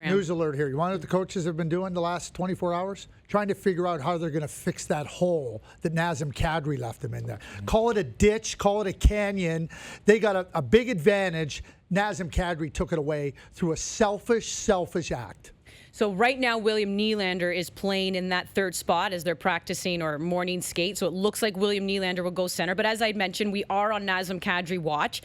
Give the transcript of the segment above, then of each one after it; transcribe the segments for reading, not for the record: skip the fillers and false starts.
News alert here. You want to know what the coaches have been doing the last 24 hours? Trying to figure out how they're going to fix that hole that Nazem Kadri left them in there. Call it a ditch, call it a canyon. They got a big advantage. Nazem Kadri took it away through a selfish act. So right now, William Nylander is playing in that third spot as they're practicing or morning skate. So it looks like William Nylander will go center. But as I mentioned, we are on Nazem Kadri watch.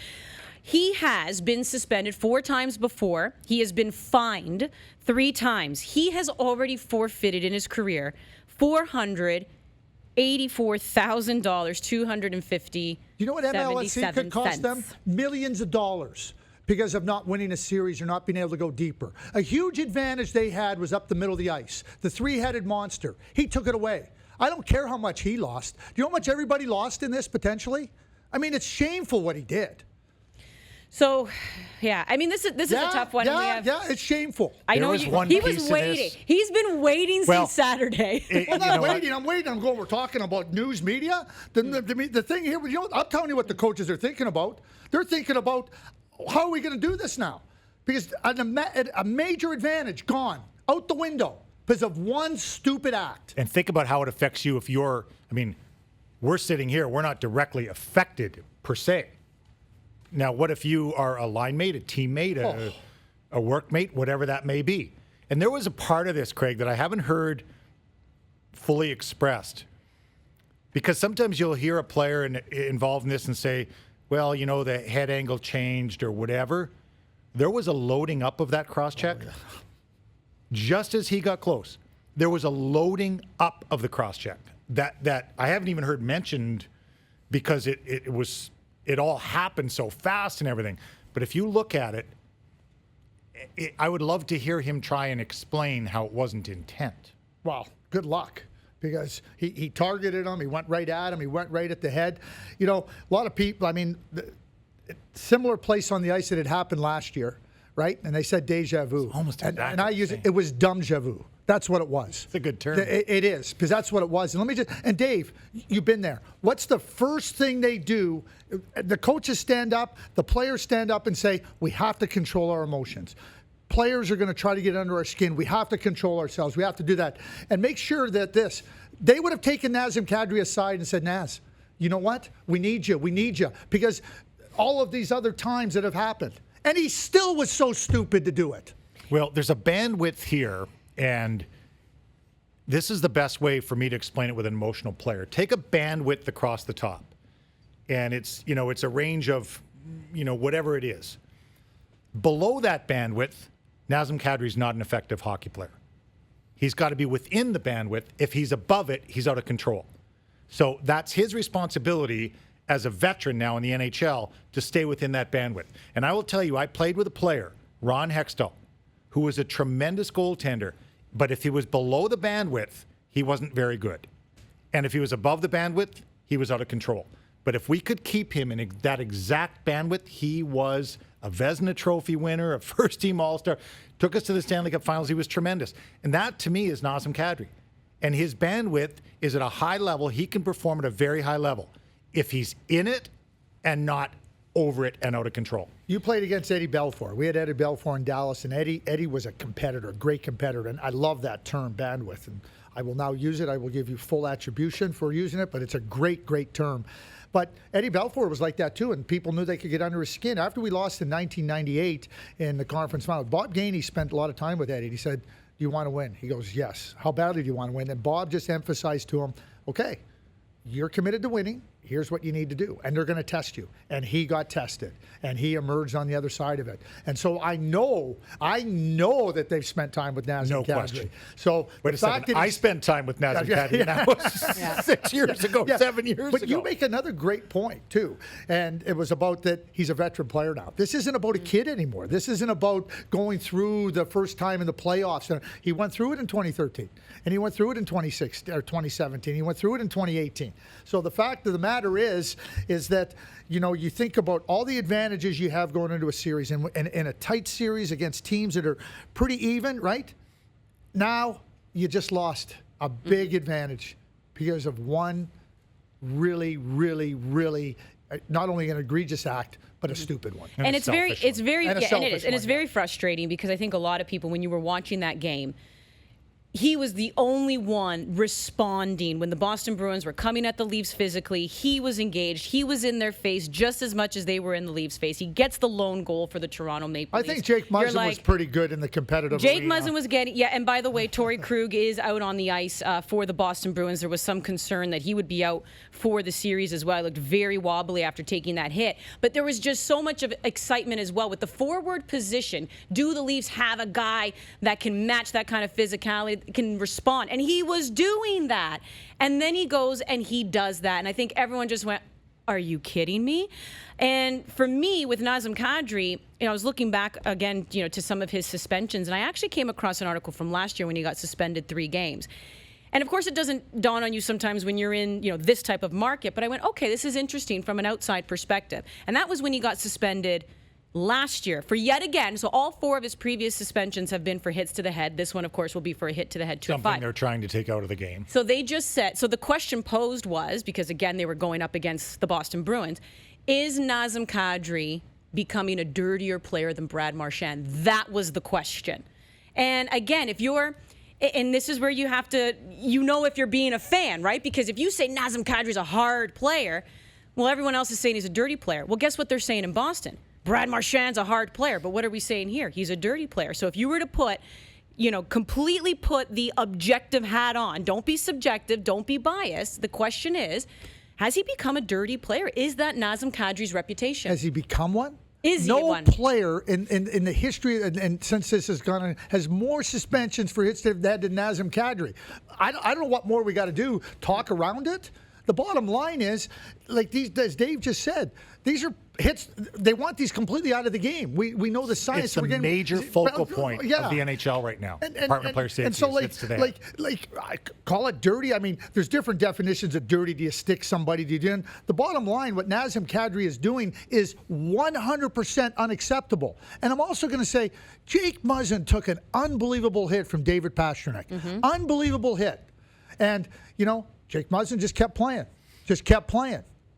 He has been suspended 4 times before. He has been fined 3 times. He has already forfeited in his career $484,000, 250. You know what MLSC could cost them? Millions of dollars because of not winning a series or not being able to go deeper. A huge advantage they had was up the middle of the ice. The 3-headed monster. He took it away. I don't care how much he lost. Do you know how much everybody lost in this potentially? I mean, it's shameful what he did. So, yeah, I mean, this is a tough one. Yeah, it's shameful. I know he was waiting. He's been waiting since Saturday. I'm not waiting. I'm waiting. I'm going. We're talking about news media. The thing here, you know, I'm telling you what the coaches are thinking about. They're thinking about how are we going to do this now? Because a major advantage gone out the window because of one stupid act. And think about how it affects you if you're. I mean, we're sitting here. We're not directly affected per se. Now, what if you are a line mate, a teammate, a workmate, whatever that may be? And there was a part of this, Craig, that I haven't heard fully expressed. Because sometimes you'll hear a player involved in this and say, well, you know, the head angle changed or whatever. There was a loading up of that cross-check. Just as he got close, there was a loading up of the cross-check that I haven't even heard mentioned because it all happened so fast and everything. But if you look at it, I would love to hear him try and explain how it wasn't intent. Well, good luck. Because he targeted him. He went right at him. He went right at the head. You know, a lot of people, I mean, similar place on the ice that had happened last year, right? And they said deja vu. Almost and I use it. It was dumb-ja vu. That's what it was. It's a good term. It is, because that's what it was. And let me just, and Dave, you've been there. What's the first thing they do? The coaches stand up, the players stand up and say, we have to control our emotions. Players are going to try to get under our skin. We have to control ourselves. We have to do that. And make sure that they would have taken Nazem Kadri aside and said, Naz, you know what? We need you. We need you. Because all of these other times that have happened. And he still was so stupid to do it. Well, there's a bandwidth here, and this is the best way for me to explain it with an emotional player. Take a bandwidth across the top. And it's a range of, whatever it is. Below that bandwidth, Nazem Kadri is not an effective hockey player. He's got to be within the bandwidth. If he's above it, he's out of control. So that's his responsibility as a veteran now in the NHL to stay within that bandwidth. And I will tell you, I played with a player, Ron Hextall, who was a tremendous goaltender. But if he was below the bandwidth, he wasn't very good. And if he was above the bandwidth, he was out of control. But if we could keep him in that exact bandwidth, he was a Vezina Trophy winner, a first-team All-Star, took us to the Stanley Cup Finals. He was tremendous. And that, to me, is Nazem Kadri. And his bandwidth is at a high level. He can perform at a very high level if he's in it and not over it and out of control. You played against Eddie Belfour. We had Eddie Belfour in Dallas, and Eddie was a competitor, a great competitor. And I love that term, bandwidth. And I will now use it. I will give you full attribution for using it, but it's a great, great term. But Eddie Belfour was like that too, and people knew they could get under his skin. After we lost in 1998 in the conference final, Bob Gainey spent a lot of time with Eddie. He said, do you want to win? He goes, yes. How badly do you want to win? And Bob just emphasized to him, okay, you're committed to winning. Here's what you need to do. And they're going to test you. And he got tested. And he emerged on the other side of it. And so I know that they've spent time with Nazem Kadri. No question. So wait a second. I spent time with Nazem Kadri. That was 6 years ago, 7 years ago. But you make another great point, too. And it was about that he's a veteran player now. This isn't about a kid anymore. This isn't about going through the first time in the playoffs. He went through it in 2013. And he went through it in 2017. He went through it in 2018. So the fact of the matter is that, you think about all the advantages you have going into a series and in a tight series against teams that are pretty even, right? Now you just lost a big advantage because of one really, really, really Not only an egregious act, but a stupid one. And it's very, selfish it's very, And a yeah, and it selfish is, and it's one, very frustrating because I think a lot of people, when you were watching that game, he was the only one responding when the Boston Bruins were coming at the Leafs physically. He was engaged. He was in their face just as much as they were in the Leafs' face. He gets the lone goal for the Toronto Maple Leafs. I think Jake Muzzin was pretty good in the competitive Jake arena. Muzzin was getting, yeah, and by the way, Torrey Krug is out on the ice for the Boston Bruins. There was some concern that he would be out for the series as well. He looked very wobbly after taking that hit. But there was just so much of excitement as well. With the forward position, do the Leafs have a guy that can match that kind of physicality, can respond? And he was doing that. And then he goes and he does that. And I think everyone just went, are you kidding me? And for me, with Nazem Kadri, I was looking back again, to some of his suspensions, and I actually came across an article from last year when he got suspended 3 games. And of course, it doesn't dawn on you sometimes when you're in, this type of market. But I went, okay, this is interesting from an outside perspective. And that was when he got suspended last year for yet again. So all 4 of his previous suspensions have been for hits to the head. This one, of course, will be for a hit to the head to a Something 5. they're trying to take out of the game. So they just said, so the question posed was, because again, they were going up against the Boston Bruins, is Nazem Kadri becoming a dirtier player than Brad Marchand? That was the question. And again, and this is where you have to, if you're being a fan, right? Because if you say Nazem Kadri's a hard player, well, everyone else is saying he's a dirty player. Well, guess what they're saying in Boston? Brad Marchand's a hard player, but what are we saying here? He's a dirty player. So if you were to put, completely put the objective hat on, don't be subjective, don't be biased. The question is, has he become a dirty player? Is that Nazem Kadri's reputation? Has he become one? Is he no one? player in the history, and since this has gone on, has more suspensions for hits than Nazem Kadri. I don't know what more we got to do. Talk around it. The bottom line is, like these, as Dave just said, these are hits. They want these completely out of the game. We know the science. It's the major focal point of the NHL right now. Department of Player Safety. And so, hits today. like, I call it dirty. I mean, there's different definitions of dirty. Do you stick somebody? Do you do? The bottom line, what Nazem Kadri is doing is 100% unacceptable. And I'm also going to say, Jake Muzzin took an unbelievable hit from David Pastrnak. Unbelievable hit. And, Jake Muzzin just kept playing.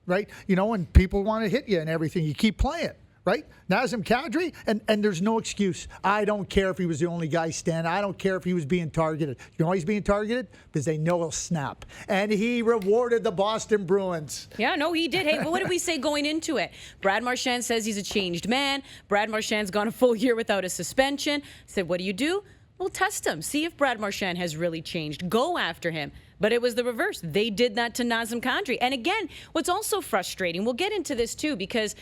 Right? And people want to hit you and everything. You keep playing, right? Nazem Kadri, and there's no excuse. I don't care if he was the only guy standing. I don't care if he was being targeted. You know why he's being targeted? Because they know he'll snap. And he rewarded the Boston Bruins. Yeah, no, he did. Hey, but what did we say going into it? Brad Marchand says he's a changed man. Brad Marchand's gone a full year without a suspension. Said, what do? Well, test him. See if Brad Marchand has really changed. Go after him. But it was the reverse. They did that to Nazem Kadri. And again, what's also frustrating, we'll get into this too, because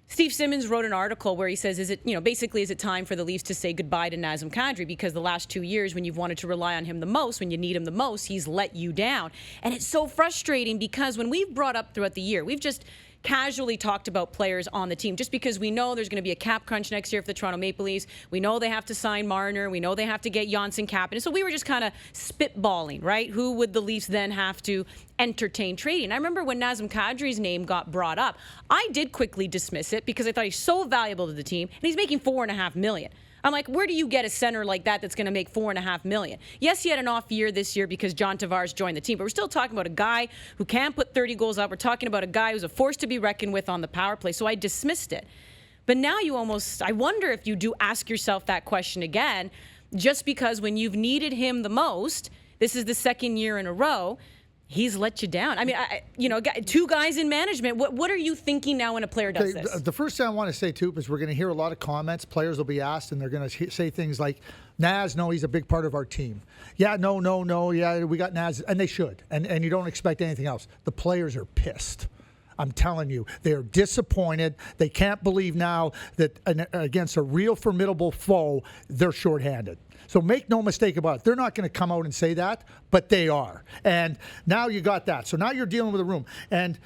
Steve Simmons wrote an article where he says, is it time for the Leafs to say goodbye to Nazem Kadri? Because the last 2 years, when you've wanted to rely on him the most, when you need him the most, he's let you down. And it's so frustrating because when we've brought up throughout the year, we've just casually talked about players on the team just because we know there's going to be a cap crunch next year for the Toronto Maple Leafs. We know they have to sign Marner. We know they have to get Janssen cap. And so we were just kind of spitballing, right? Who would the Leafs then have to entertain trading? I remember when Nazem Kadri's name got brought up, I did quickly dismiss it because I thought he's so valuable to the team and he's making $4.5 million. I'm like, where do you get a center like that that's going to make $4.5 million? Yes, he had an off year this year because John Tavares joined the team, but we're still talking about a guy who can put 30 goals up. We're talking about a guy who's a force to be reckoned with on the power play. So I dismissed it. But now I wonder if you do ask yourself that question again, just because when you've needed him the most, this is the 2nd year in a row, he's let you down. I mean, 2 guys in management. What are you thinking now when a player does this? The first thing I want to say, too, is we're going to hear a lot of comments. Players will be asked, and they're going to say things like, Naz, no, he's a big part of our team. Yeah, no, yeah, we got Naz. And they should. And you don't expect anything else. The players are pissed. I'm telling you, they're disappointed. They can't believe now that against a real formidable foe, they're shorthanded. So make no mistake about it. They're not going to come out and say that, but they are. And now you got that. So now you're dealing with a room. And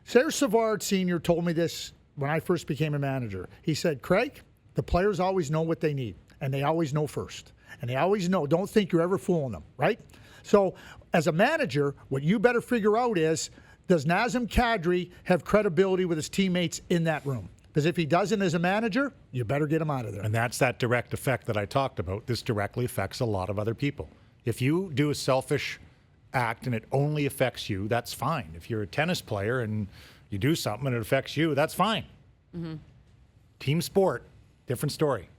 Serge Savard Sr. told me this when I first became a manager. He said, Craig, the players always know what they need, and they always know first. And they always know. Don't think you're ever fooling them, right? So as a manager, what you better figure out is, does Nazem Kadri have credibility with his teammates in that room? Because if he doesn't as a manager, you better get him out of there. And that's that direct effect that I talked about. This directly affects a lot of other people. If you do a selfish act and it only affects you, that's fine. If you're a tennis player and You do something and it affects you, that's fine. Team sport, different story.